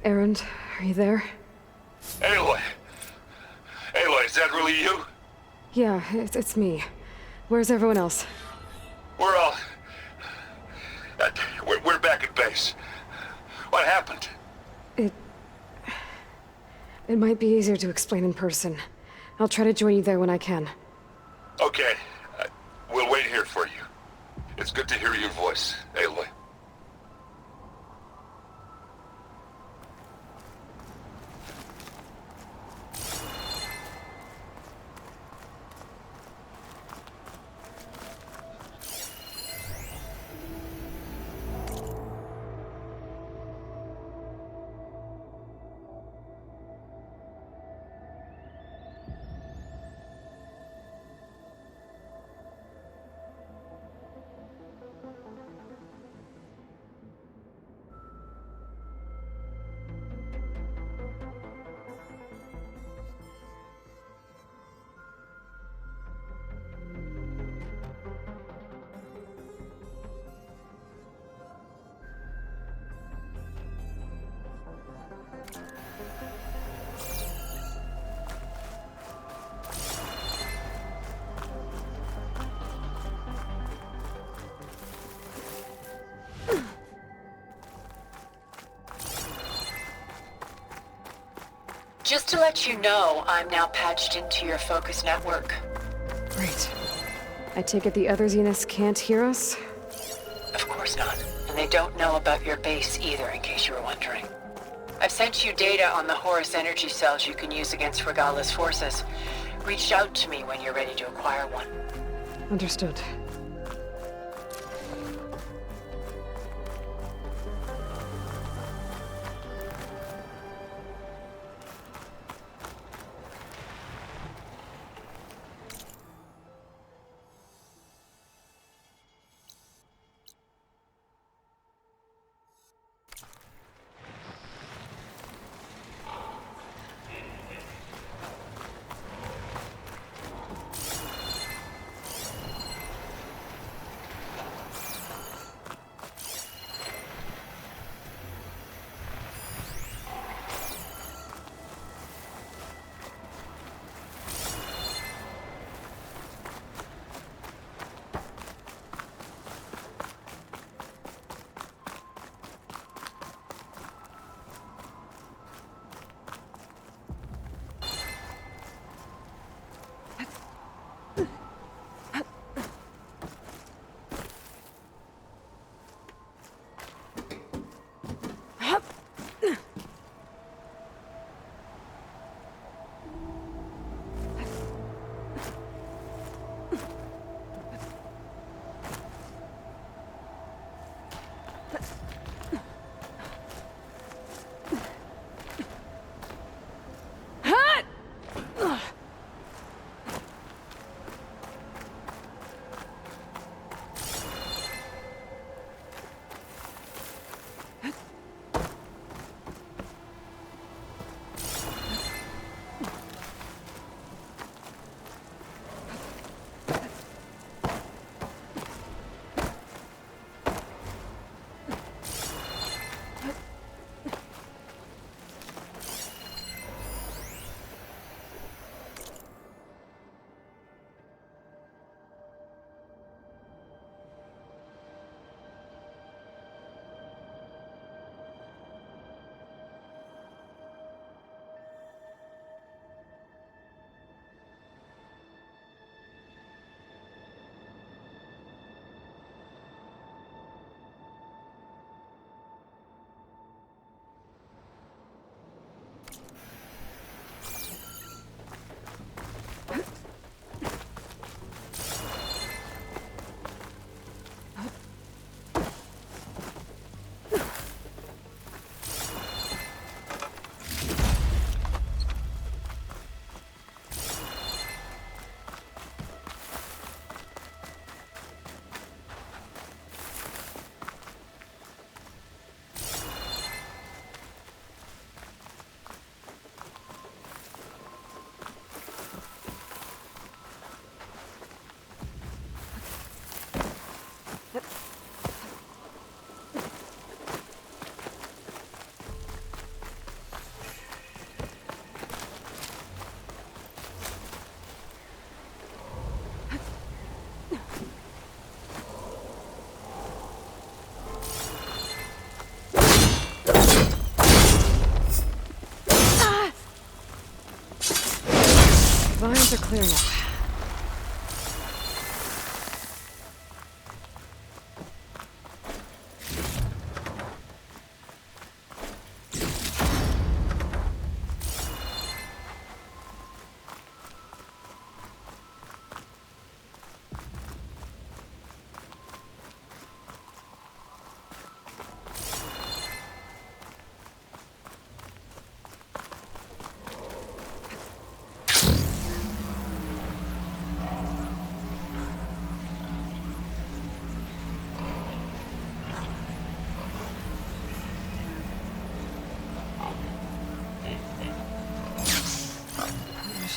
Erend, are you there? Aloy! Aloy, is that really you? Yeah, it's me. Where's everyone else? We're all... we're back at base. What happened? It might be easier to explain in person. I'll try to join you there when I can. Okay. We'll wait here for you. It's good to hear your voice, Aloy. Just to let you know, I'm now patched into your focus network. Great. I take it the other Zeniths can't hear us? Of course not. And they don't know about your base either, in case you were wondering. I've sent you data on the Horus energy cells you can use against Regala's forces. Reach out to me when you're ready to acquire one. Understood. Paths are clear now.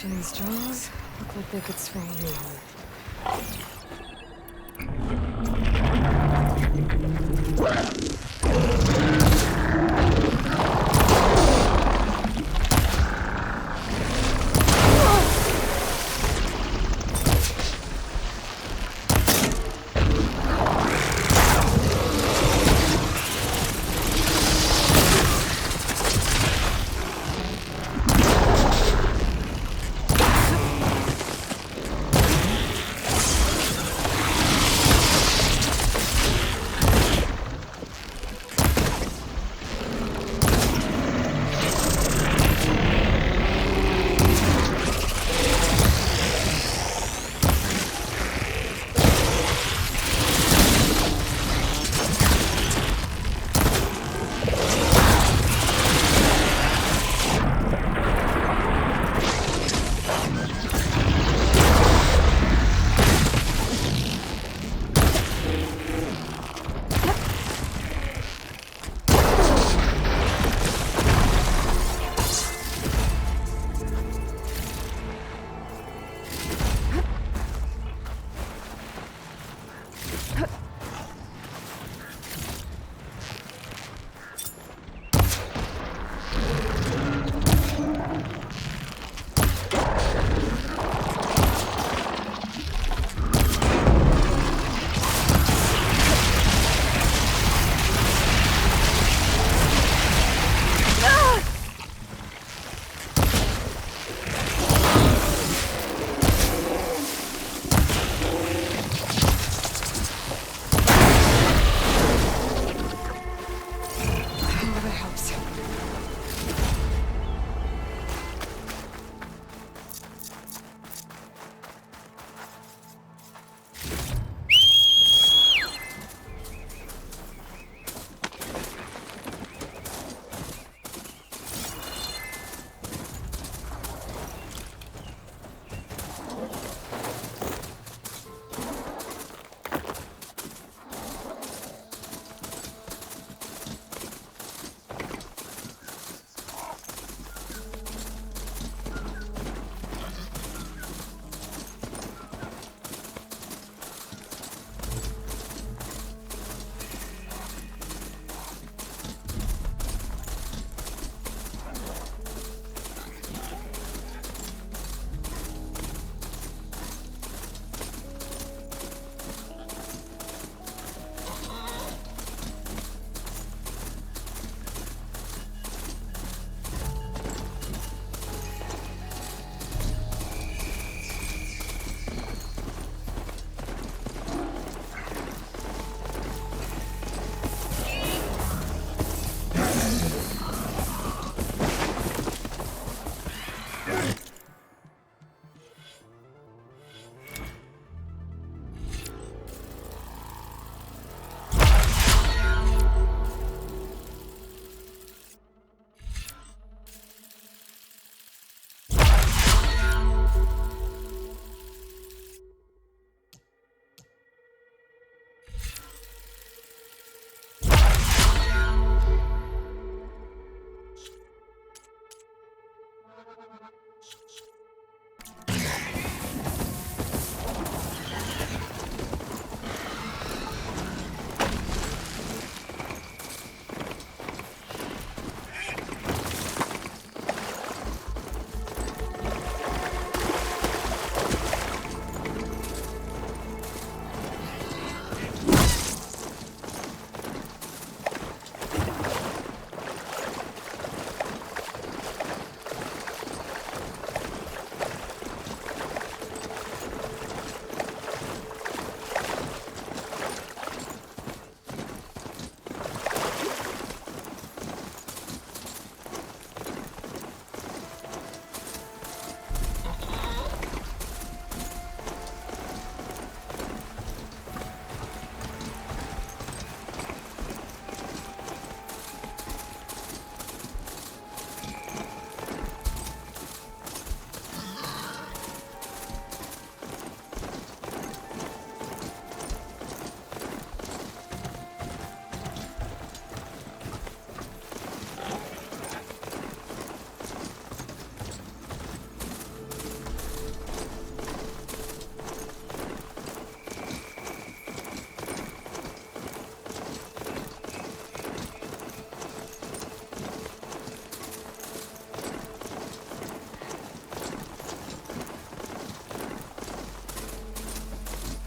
These jaws look like they could swallow me whole.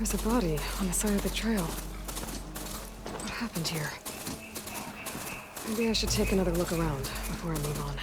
There's a body on the side of the trail. What happened here? Maybe I should take another look around before I move on.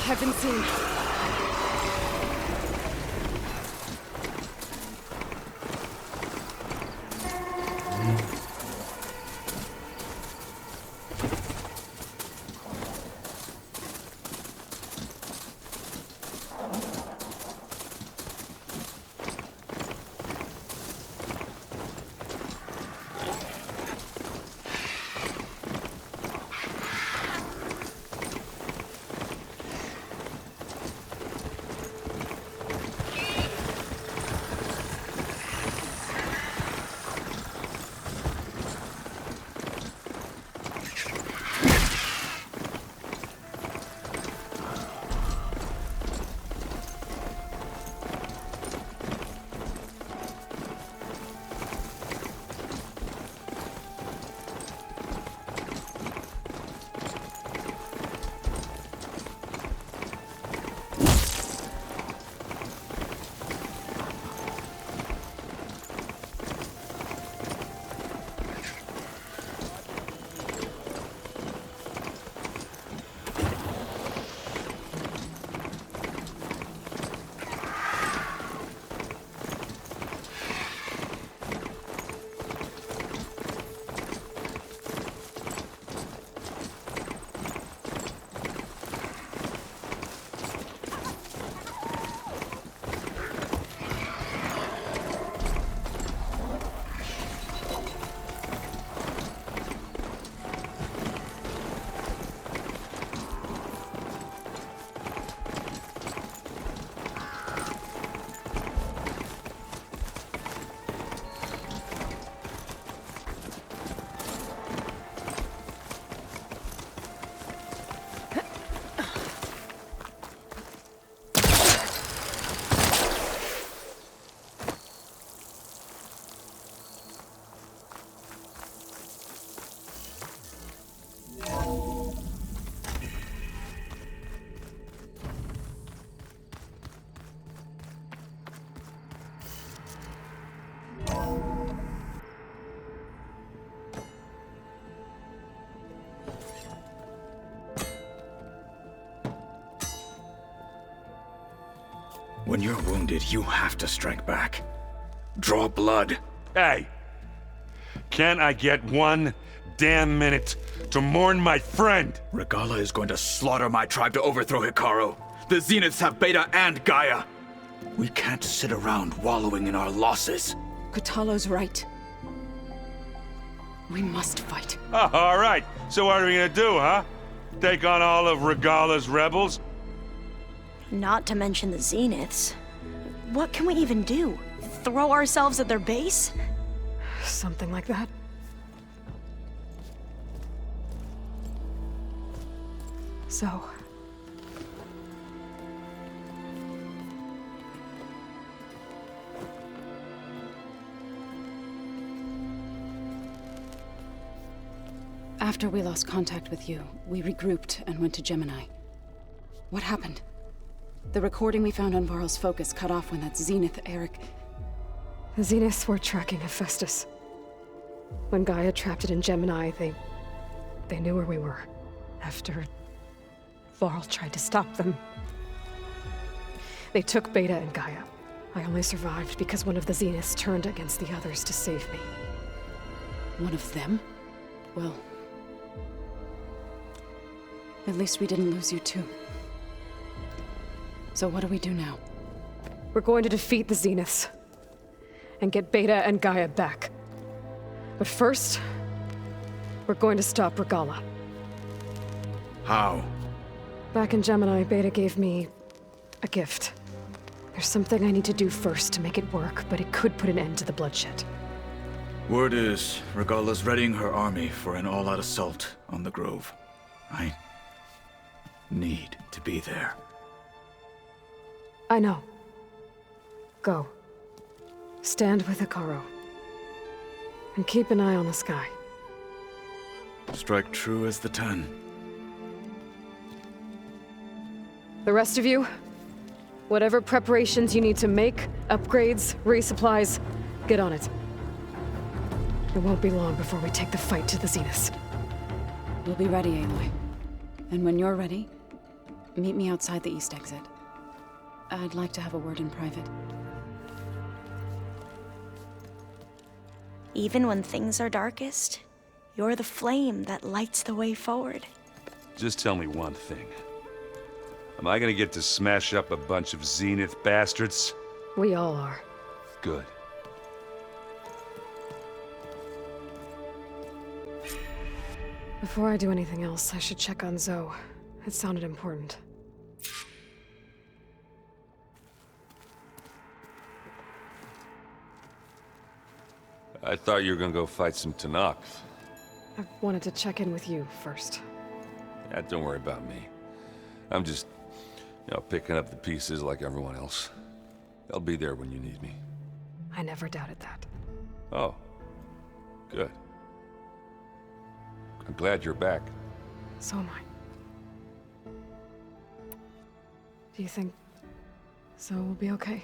I've been seen. When you're wounded, you have to strike back. Draw blood. Hey! Can't I get one damn minute to mourn my friend? Regala is going to slaughter my tribe to overthrow Hikaru. The Zeniths have Beta and Gaia. We can't sit around wallowing in our losses. Kotallo's right. We must fight. Oh, all right. So what are we gonna do, huh? Take on all of Regala's rebels? Not to mention the Zeniths. What can we even do? Throw ourselves at their base? Something like that. So... After we lost contact with you, we regrouped and went to Gemini. What happened? The recording we found on Varl's focus cut off when that Zenith Eric... The Zeniths were tracking Hephaestus. When Gaia trapped it in Gemini, they knew where we were. After Varl tried to stop them. They took Beta and Gaia. I only survived because one of the Zeniths turned against the others to save me. One of them? Well... at least we didn't lose you too. So what do we do now? We're going to defeat the Zeniths. And get Beta and Gaia back. But first, we're going to stop Regala. How? Back in Gemini, Beta gave me a gift. There's something I need to do first to make it work, but it could put an end to the bloodshed. Word is, Regala's readying her army for an all-out assault on the Grove. I need to be there. I know. Go. Stand with Hikaru. And keep an eye on the sky. Strike true as the 10. The rest of you, whatever preparations you need to make, upgrades, resupplies, get on it. It won't be long before we take the fight to the Zeniths. We'll be ready, Aloy. And when you're ready, meet me outside the east exit. I'd like to have a word in private. Even when things are darkest, you're the flame that lights the way forward. Just tell me one thing. Am I gonna get to smash up a bunch of Zenith bastards? We all are. Good. Before I do anything else, I should check on Zoe. It sounded important. I thought you were gonna go fight some Tanakh. I wanted to check in with you first. Yeah, don't worry about me. I'm just, picking up the pieces like everyone else. I'll be there when you need me. I never doubted that. Oh. Good. I'm glad you're back. So am I. Do you think Zoe will be okay?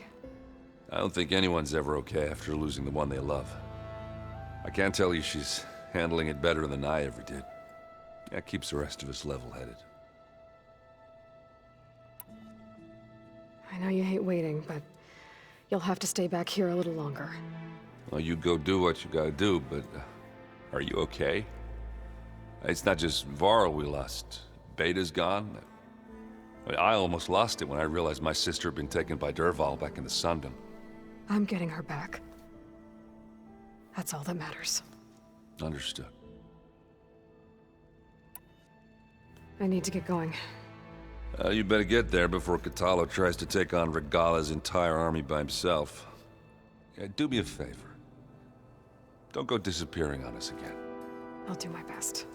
I don't think anyone's ever okay after losing the one they love. I can't tell you she's handling it better than I ever did. That keeps the rest of us level-headed. I know you hate waiting, but you'll have to stay back here a little longer. Well, you go do what you gotta do, but are you okay? It's not just Varl we lost. Beta's gone. I almost lost it when I realized my sister had been taken by Dervahl back in the Sundom. I'm getting her back. That's all that matters. Understood. I need to get going. You better get there before Kotallo tries to take on Regala's entire army by himself. Do me a favor. Don't go disappearing on us again. I'll do my best.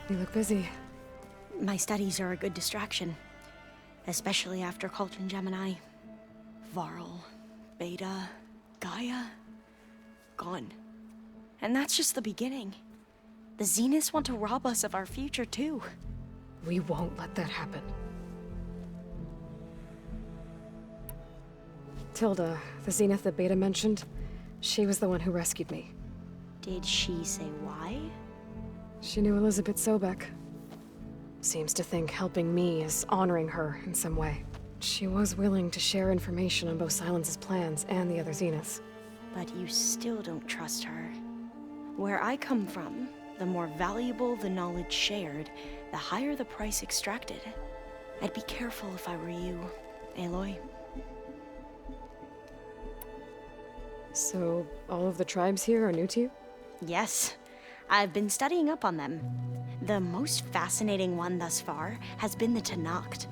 You look busy. My studies are a good distraction, especially after Cauldron Gemini. Varl, Beta, Gaia, gone. And that's just the beginning. The Zeniths want to rob us of our future, too. We won't let that happen. Tilda, the Zenith that Beta mentioned, she was the one who rescued me. Did she say why? She knew Elizabeth Sobek. Seems to think helping me is honoring her in some way. She was willing to share information on both Silence's plans and the other Zeniths. But you still don't trust her. Where I come from, the more valuable the knowledge shared, the higher the price extracted. I'd be careful if I were you, Aloy. So, all of the tribes here are new to you? Yes, I've been studying up on them. The most fascinating one thus far has been the Tenakth,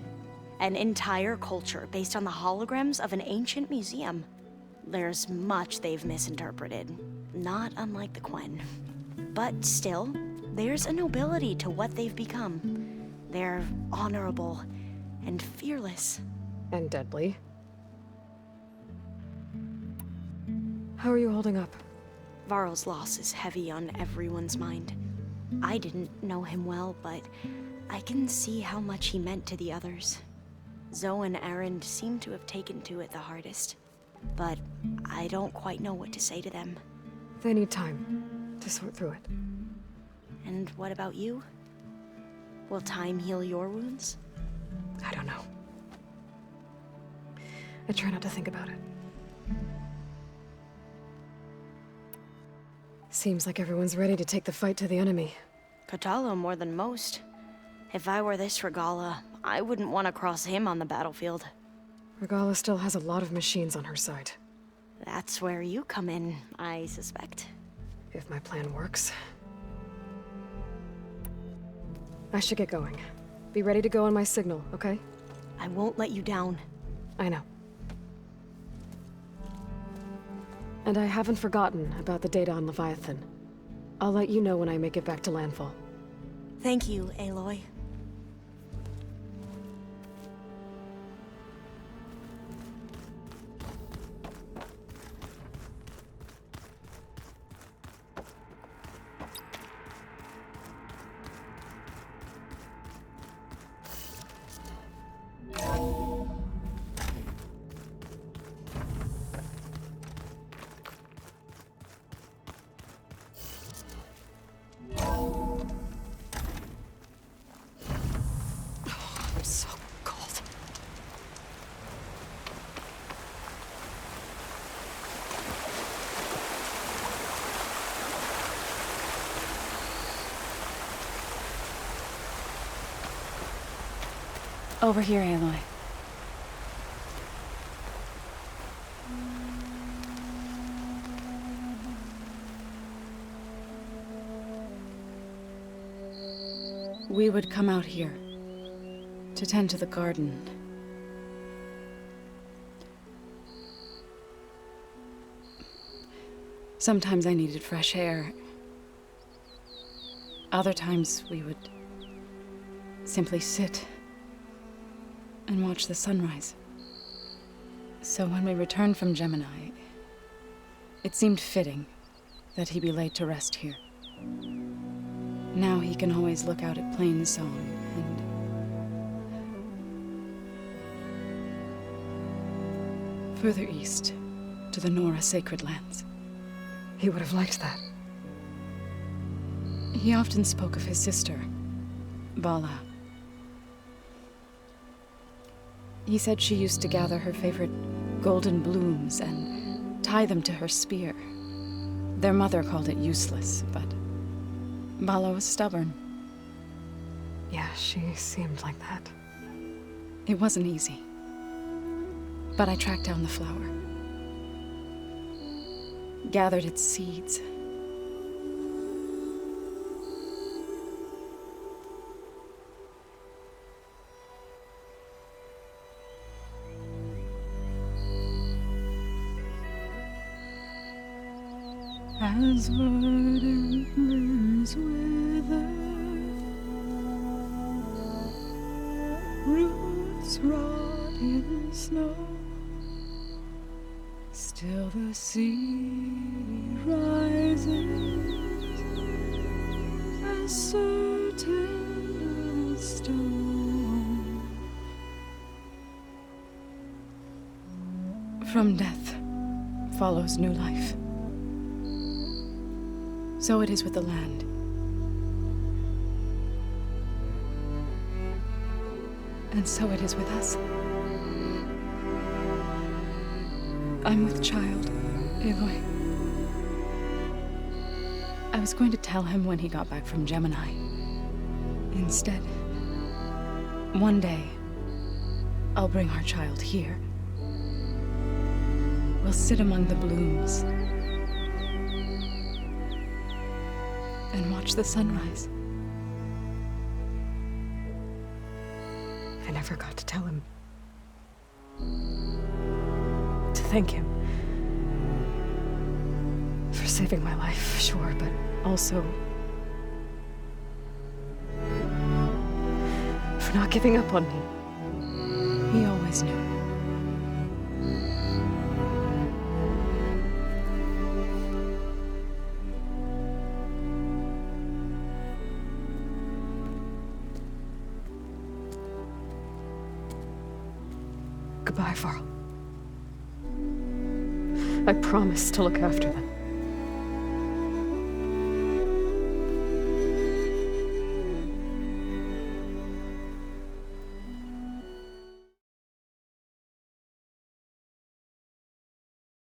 an entire culture based on the holograms of an ancient museum. There's much they've misinterpreted, not unlike the Quen. But still, there's a nobility to what they've become. They're honorable and fearless. And deadly. How are you holding up? Varl's loss is heavy on everyone's mind. I didn't know him well, but I can see how much he meant to the others. Zoe and Erend seem to have taken to it the hardest, but I don't quite know what to say to them. They need time to sort through it. And what about you? Will time heal your wounds? I don't know. I try not to think about it. Seems like everyone's ready to take the fight to the enemy. Kotallo more than most. If I were this Regala, I wouldn't want to cross him on the battlefield. Regala still has a lot of machines on her side. That's where you come in, I suspect. If my plan works. I should get going. Be ready to go on my signal, okay? I won't let you down. I know. And I haven't forgotten about the data on Leviathan. I'll let you know when I make it back to landfall. Thank you, Aloy. I'm so cold. Over here, Aloy. We would come out here to tend to the garden. Sometimes I needed fresh air. Other times we would simply sit and watch the sunrise. So when we returned from Gemini, it seemed fitting that he be laid to rest here. Now he can always look out at Plains Zone and further east to the Nora Sacred Lands. He would have liked that. He often spoke of his sister, Bala. He said she used to gather her favorite golden blooms and tie them to her spear. Their mother called it useless, but Bala was stubborn. Yeah, she seemed like that. It wasn't easy. But I tracked down the flower. Gathered its seeds. As verdant leaves wither, roots rot in snow. Still the sea rises, as certain as stone. From death follows new life. So it is with the land. And so it is with us. I'm with child, Aloy. I was going to tell him when he got back from Gemini. Instead, one day, I'll bring our child here. We'll sit among the blooms and watch the sunrise. I never got to tell him. To thank him. For saving my life, sure, but also for not giving up on me. He always knew. Goodbye, Varl. I promise to look after them.